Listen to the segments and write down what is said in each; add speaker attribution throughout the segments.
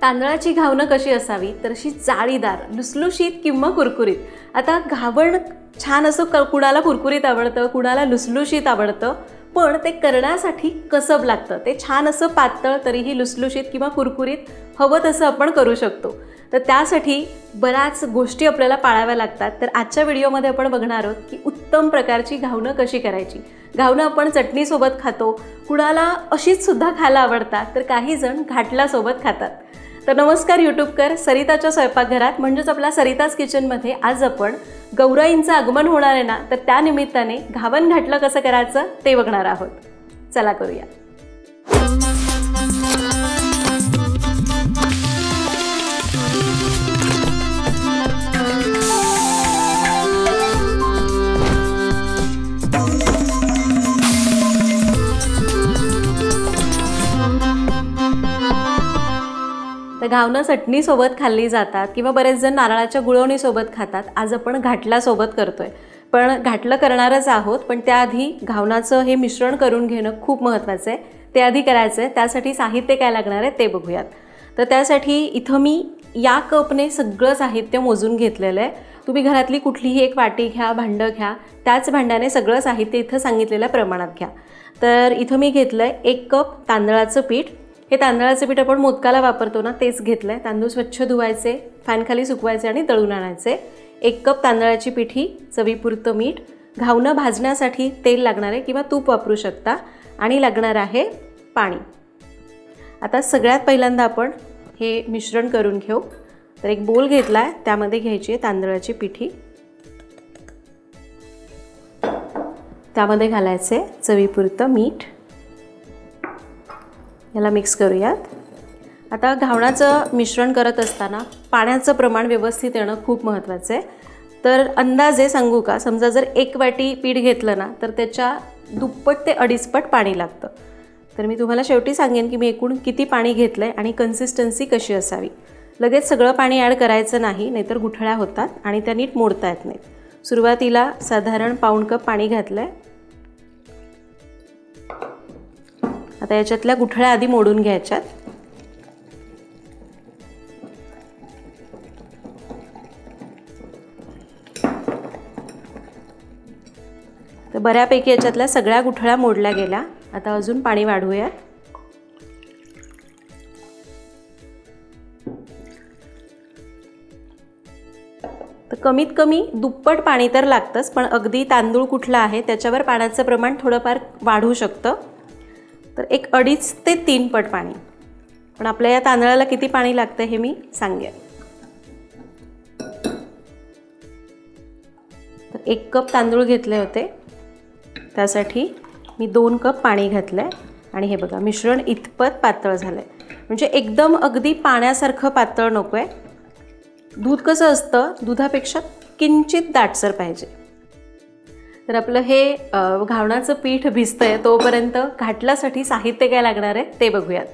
Speaker 1: तांदळाची घावणं कशी असावी तर अशी जाळीदार, लुसलुशीत किंवा कुरकुरीत. आता घावण छान असं कुणाला कुरकुरीत आवडतं, कुणाला लुसलुशीत आवडतं, पण ते करण्यासाठी कसब लागतं. ते छान असं पातळ तरीही लुसलुशीत किंवा कुरकुरीत हवं तसं आपण करू शकतो. तर त्यासाठी बऱ्याच गोष्टी आपल्याला पाळाव्या लागतात. तर आजच्या व्हिडिओमध्ये आपण बघणार आहोत की उत्तम प्रकारची घावणं कशी करायची. घावणं आपण चटणीसोबत खातो, कुणाला अशीच सुद्धा खायला आवडतात, तर काही जण घाटल्यासोबत खातात. तर नमस्कार यूट्यूबकर, सरिताच्या स्वयंपाकघरात म्हणजेच आपल्या सरिताज किचनमध्ये आज आपण गौराईंचं आगमन होणार आहे ना, तर त्यानिमित्ताने घावन घाटलं कसं करायचं ते बघणार आहोत. चला करूया. तर घावणं चटणीसोबत खाल्ली जातात किंवा बरेच जण नारळाच्या गुळवणीसोबत खातात. आज आपण घाटल्यासोबत करतोय, पण घाटलं करणारच आहोत. पण त्याआधी घावणाचं हे मिश्रण करून घेणं खूप महत्त्वाचं आहे. ते आधी करायचं आहे. त्यासाठी साहित्य काय लागणार आहे ते बघूयात. तर त्यासाठी इथं मी या कपने सगळं साहित्य मोजून घेतलेलं आहे. तुम्ही घरातली कुठलीही एक वाटी घ्या, भांडं घ्या, त्याच भांड्याने सगळं साहित्य इथं सांगितलेल्या प्रमाणात घ्या. तर इथं मी घेतलं आहे 1 कप तांदळाचं पीठ. हे तांदळाचं पीठ आपण मोदकाला वापरतो ना, तेच घेतलं आहे. तांदूळ स्वच्छ धुवायचे, फॅनखाली सुकवायचे आणि दळून आणायचे. 1 कप तांदळाची पिठी, चवीपुरतं मीठ, घावणं भाजण्यासाठी तेल लागणार आहे किंवा तूप वापरू शकता, आणि लागणार आहे पाणी. आता सगळ्यात पहिल्यांदा आपण हे मिश्रण करून घेऊ. तर एक बोल घेतला आहे, त्यामध्ये घ्यायची आहे तांदळाची पिठी, त्यामध्ये घालायचे चवीपुरतं मीठ. याला मिक्स करूयात. आता घावणाचं मिश्रण करत असताना पाण्याचं प्रमाण व्यवस्थित येणं खूप महत्त्वाचं आहे. तर अंदाजे सांगू का, समजा जर 1 वाटी पीठ घेतलं ना, तर त्याच्या दुप्पट ते 2.5 पट पाणी लागतं. तर मी तुम्हाला शेवटी सांगेन की मी एकूण किती पाणी घेतलं आहे आणि कन्सिस्टन्सी कशी असावी. लगेच सगळं पाणी ॲड करायचं नाही, नाहीतर गुठळ्या होतात आणि त्या नीट मोडता येत नाहीत. सुरुवातीला साधारण पाऊण कप पाणी घातलं आहे. आता याच्यातल्या गुठळ्या आधी मोडून घ्यायच्यात. तर बऱ्यापैकी याच्यातल्या सगळ्या गुठळ्या मोडल्या गेल्या. आता अजून पाणी वाढवूया. तर कमीत कमी दुप्पट पाणी तर लागतंच, पण अगदी तांदूळ कुठला आहे त्याच्यावर पाण्याचं प्रमाण थोडंफार वाढू शकतं. तर 2.5 ते 3 पट पाणी. पण आपल्या या तांदळाला किती पाणी लागतं हे मी सांगेन. तर 1 कप तांदूळ घेतले होते, त्यासाठी मी 2 कप पाणी घातलं आहे. आणि हे बघा, मिश्रण इतपत पातळ झालं आहे. म्हणजे एकदम अगदी पाण्यासारखं पातळ नको आहे. दूध कसं असतं, दुधापेक्षा किंचित दाटसर पाहिजे. तर आपलं हे घावणाचं पीठ भिजतं आहे, तोपर्यंत घाटल्यासाठी साहित्य काय लागणार आहे ते बघूयात.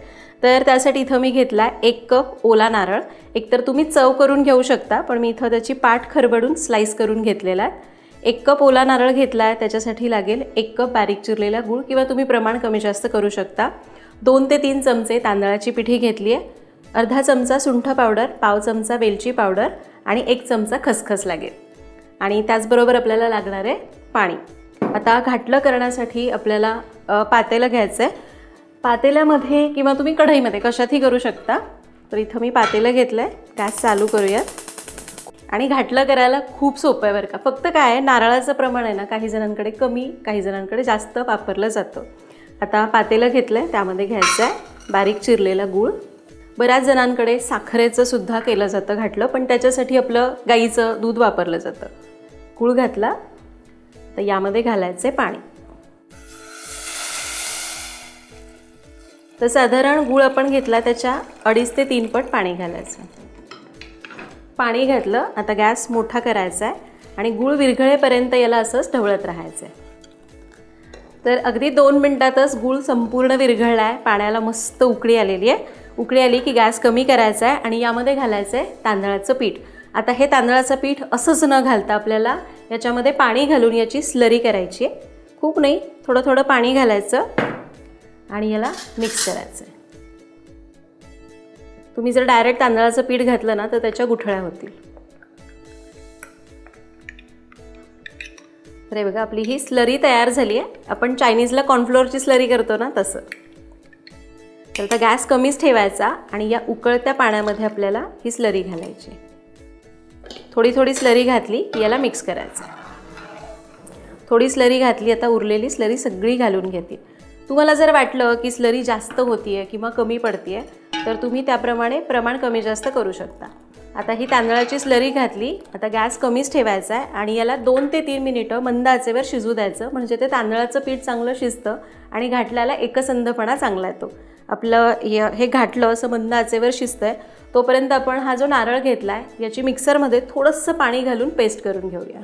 Speaker 1: तर त्यासाठी इथं मी घेतला आहे 1 कप ओला नारळ. एकतर तुम्ही चव करून घेऊ शकता, पण मी इथं त्याची पाट खरबडून स्लाईस करून घेतलेला आहे. 1 कप ओला नारळ घेतला आहे. त्याच्यासाठी लागेल 1 कप बारीक चिरलेला गूळ, किंवा तुम्ही प्रमाण कमी जास्त करू शकता. 2 ते 3 चमचे तांदळाची पिठी घेतली आहे. अर्धा चमचा सुंठ पावडर, पाव चमचा वेलची पावडर आणि 1 चमचा खसखस लागेल. आणि त्याचबरोबर आपल्याला लागणार आहे पाणी. आता घाटलं करण्यासाठी आपल्याला पातेलं घ्यायचं आहे. पातेल्यामध्ये किंवा तुम्ही कढईमध्ये कशातही करू शकता. तर इथं मी पातेलं घेतलं आहे. गॅस चालू करूयात. आणि घाटलं करायला खूप सोपं आहे बरं का. फक्त काय आहे, नारळाचं प्रमाण आहे ना, काही जणांकडे कमी, काही जणांकडे जास्त वापरलं जातं. आता पातेलं घेतलं आहे, त्यामध्ये घ्यायचं आहे बारीक चिरलेला गूळ. बऱ्याच जणांकडे साखरेचं सुद्धा केलं जातं घाटलं, पण त्याच्यासाठी आपलं गाईचं दूध वापरलं जातं. गूळ घातला. तर यामध्ये घालायचे पाणी. तर साधारण गूळ आपण घेतला त्याच्या 2.5 ते 3 पट पाणी घालायचं. पाणी घातलं. आता गॅस मोठा करायचा आहे आणि गूळ विरघळेपर्यंत याला असंच ढवळत राहायचं आहे. तर अगदी 2 मिनिटातच गूळ संपूर्ण विरघळला आहे. पाण्याला मस्त उकळी आलेली आहे. उकळी आली की गॅस कमी करायचा आहे आणि यामध्ये घालायचं आहे तांदळाचं पीठ. आता हे तांदळाचं पीठ असंच न घालता आपल्याला याच्यामध्ये पाणी घालून याची स्लरी करायची आहे. खूप नाही, थोडं थोडं पाणी घालायचं आणि याला मिक्स करायचं आहे. तुम्ही जर डायरेक्ट तांदळाचं पीठ घातलं ना तर त्याच्या गुठळ्या होतील. तर हे बघा आपली ही स्लरी तयार झाली आहे. आपण चायनीजला कॉर्नफ्लोअरची स्लरी करतो ना तसं. तर आता गॅस कमीच ठेवायचा आणि या उकळत्या पाण्यामध्ये आपल्याला ही स्लरी घालायची. थोडी थोडी स्लरी घातली की याला मिक्स करायचं. थोडी स्लरी घातली, आता उरलेली स्लरी सगळी घालून घेते. तुम्हाला जर वाटलं की स्लरी जास्त होतीये किंवा कमी पडतीये तर तुम्ही त्याप्रमाणे प्रमाण कमी जास्त करू शकता. आता ही तांदळाची स्लरी घातली. आता गॅस कमीच ठेवायचा आहे आणि याला 2 ते 3 मिनिटं मंद आचेवर शिजू द्यायचं, म्हणजे ते तांदळाचं पीठ चांगलं शिजतं आणि घाटल्याला एकसंधपणा चांगला येतो. आपलं हे घाटलं असं मंद आचेवर शिजतंय तोपर्यंत आपण हा जो नारळ घेतला आहे याची मिक्सरमध्ये थोडंसं पाणी घालून पेस्ट करून घेऊया.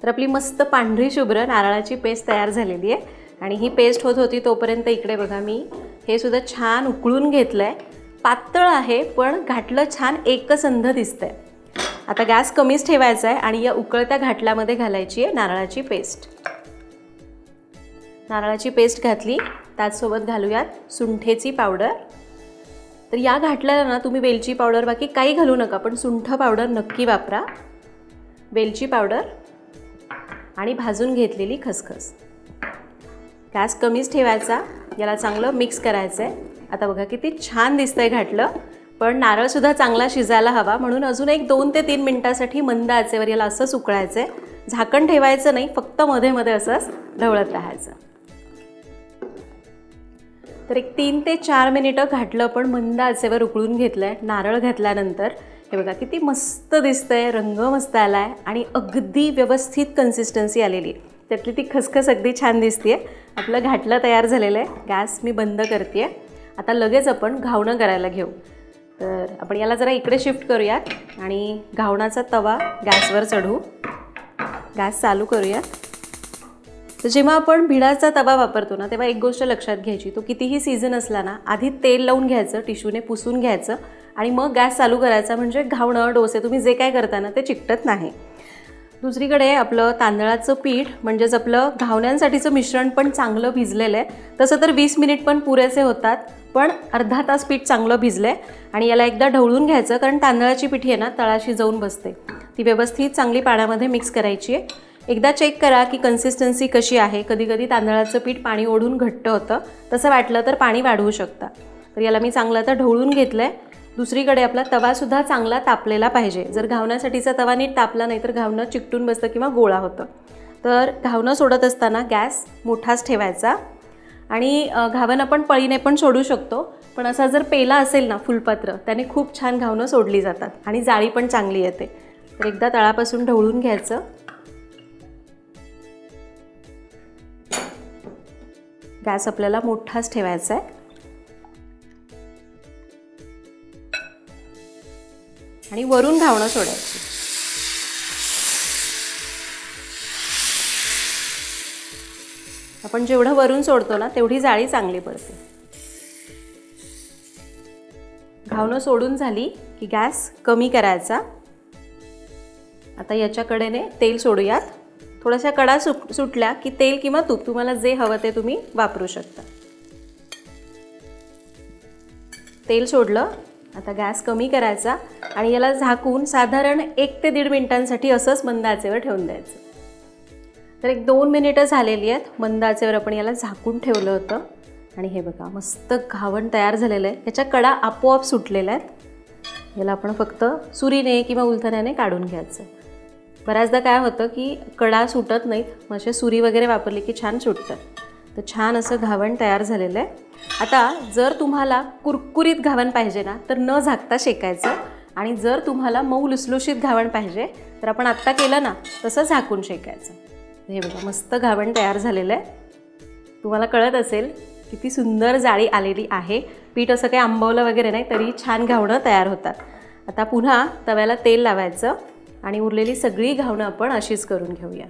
Speaker 1: तर आपली मस्त पांढरी शुभ्र नारळाची पेस्ट तयार झालेली आहे. आणि ही पेस्ट होत होती तोपर्यंत इकडे बघा मी हे सुद्धा छान उकळून घेतलं आहे. पातळ आहे पण घाटलं छान एकसंध दिसतंय. आता गॅस कमीच ठेवायचा आहे आणि या उकळत्या घाटल्यामध्ये घालायची आहे नारळाची पेस्ट. नारळाची पेस्ट घातली, त्याचसोबत घालूयात सुंठेची पावडर. तर या घाटल्याला ना तुम्ही वेलची पावडर बाकी काही घालू नका, पण सुंठ पावडर नक्की वापरा. वेलची पावडर आणि भाजून घेतलेली खसखस. गॅस कमीच ठेवायचा, याला चांगलं मिक्स करायचं आहे. आता बघा किती छान दिसतंय घाटलं, पण नारळसुद्धा चांगला शिजायला हवा म्हणून अजून एक 2 ते 3 मिनिटासाठी मंद आचेवर याला असंच उकळायचं आहे. झाकण ठेवायचं नाही, फक्त मध्ये मध्ये असंच ढवळत राहायचं. तर एक 3 ते 4 मिनिटं घाटलं पण मंद आचेवर उकळून घेतलं आहे. नारळ घातल्यानंतर हे बघा किती मस्त दिसतंय, रंग मस्त आला आहे आणि अगदी व्यवस्थित कन्सिस्टन्सी आलेली आहे. त्यातली ती खसखस अगदी छान दिसते आहे. आपलं घाटलं तयार झालेलं आहे. गॅस मी बंद करते आहे. आता लगेच आपण घावणं करायला घेऊ. तर आपण याला जरा इकडे शिफ्ट करूयात आणि घावणाचा तवा गॅसवर चढवू. गॅस चालू करूयात. तर जेव्हा आपण भिडाचा तवा वापरतो ना तेव्हा एक गोष्ट लक्षात घ्यायची, तो कितीही सीझन असला ना आधी तेल लावून घ्यायचं, टिश्यूने पुसून घ्यायचं आणि मग गॅस चालू करायचा, म्हणजे घावणं डोसे तुम्ही जे काय करता ना ते चिकटत नाही. दुसरीकडे आपलं तांदळाचं पीठ म्हणजेच आपलं घावण्यांसाठीचं मिश्रण पण चांगलं भिजलेलं आहे. तसं तर 20 मिनिट पण पुरेसे होतात, पण अर्धा तास पीठ चांगलं भिजलं आहे आणि याला एकदा ढवळून घ्यायचं, कारण तांदळाची पिठी आहे ना तळाशी जाऊन बसते. ती व्यवस्थित चांगली पाण्यामध्ये मिक्स करायची आहे. एकदा चेक करा की कन्सिस्टन्सी कशी आहे. कधी कधी तांदळाचं पीठ पाणी ओढून घट्ट होतं, तसं वाटलं तर पाणी वाढवू शकता. तर याला मी चांगलं आता ढवळून घेतलं आहे. दुसरीकडे आपला तवासुद्धा चांगला तापलेला पाहिजे. जर घावण्यासाठीचा तवा नीट तापला नाही तर घावणं चिकटून बसतं किंवा गोळा होतं. तर घावणं सोडत असताना गॅस मोठाच ठेवायचा आणि घावण आपण पळीने पण सोडू शकतो, पण असा जर पेला असेल ना फुलपात्र त्याने खूप छान घावणं सोडली जातात आणि जाळी पण चांगली येते. तर एकदा तळापासून ढवळून घ्यायचं. गॅस आपल्याला मोठाच ठेवायचा आहे आणि वरून घावणं सोडायची. आपण जेवढं वरून सोडतो ना तेवढी जाळी चांगली पडते. घावणं सोडून झाली की गॅस कमी करायचा. आता याच्या कडेने तेल सोडूयात. थोड्याशा कडा सुटल्या की तेल किंवा तूप तुम्हाला जे हवं ते तुम्ही वापरू शकता. तेल सोडलं. आता गॅस कमी करायचा आणि याला झाकून साधारण 1 ते 1.5 मिनिटांसाठी असंच मंद आचेवर ठेवून द्यायचं. तर एक 2 मिनिटं झालेली आहेत. मंद आचेवर आपण याला झाकून ठेवलं होतं आणि हे बघा मस्त घावण तयार झालेलं आहे. याच्या कडा आपोआप सुटलेल्या आहेत. याला आपण फक्त सुरीने किंवा उलथण्याने काढून घ्यायचं. बऱ्याचदा काय होतं की कडा सुटत नाहीत, मग अशी सुरी वगैरे वापरली की छान सुटतं. तर छान असं घावण तयार झालेलं आहे. आता जर तुम्हाला कुरकुरीत घावण पाहिजे ना तर न झाकता शेकायचं, आणि जर तुम्हाला मऊ लुसलुशीत घावण पाहिजे तर आपण आत्ता केलं ना तसं झाकून शेकायचं. हे बघा मस्त घावण तयार झालेलं आहे. तुम्हाला कळत असेल किती सुंदर जाळी आलेली आहे. पीठ असं काही आंबवलं वगैरे नाही तरी छान घावणं तयार होतात. आता पुन्हा तव्याला तेल लावायचं आणि उरलेली सगळी घावणं आपण अशीच करून घेऊया.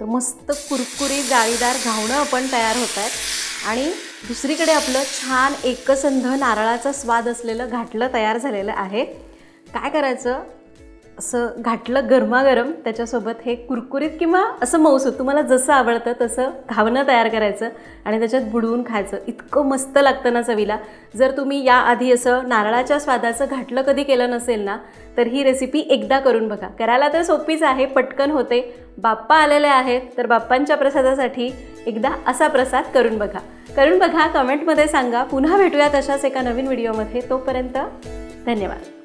Speaker 1: तर मस्त कुरकुरीत जाळीदार घावणं आपण तयार होत आहेत. आणि दुसरीकडे आपलं छान एकसंध नारळाचा स्वाद असलेलं घाटलं तयार झालेलं आहे. काय करायचं, असं घातलं गरमागरम, त्याच्यासोबत हे कुरकुरीत किंवा असं मऊसूत तुम्हाला जसं आवडतं तसं घावणं तयार करायचं आणि त्याच्यात बुडवून खायचं. इतकं मस्त लागतं ना चवीला. जर तुम्ही याआधी असं नारळाच्या स्वादाचं घाटलं कधी केलं नसेल ना, तर ही रेसिपी एकदा करून बघा. करायला तर सोपीच आहे, पटकन होते. बाप्पा आलेले आहेत, तर बाप्पांच्या प्रसादासाठी एकदा असा प्रसाद करून बघा. कमेंटमध्ये सांगा. पुन्हा भेटूयात अशाच एका नवीन व्हिडिओमध्ये. तोपर्यंत धन्यवाद.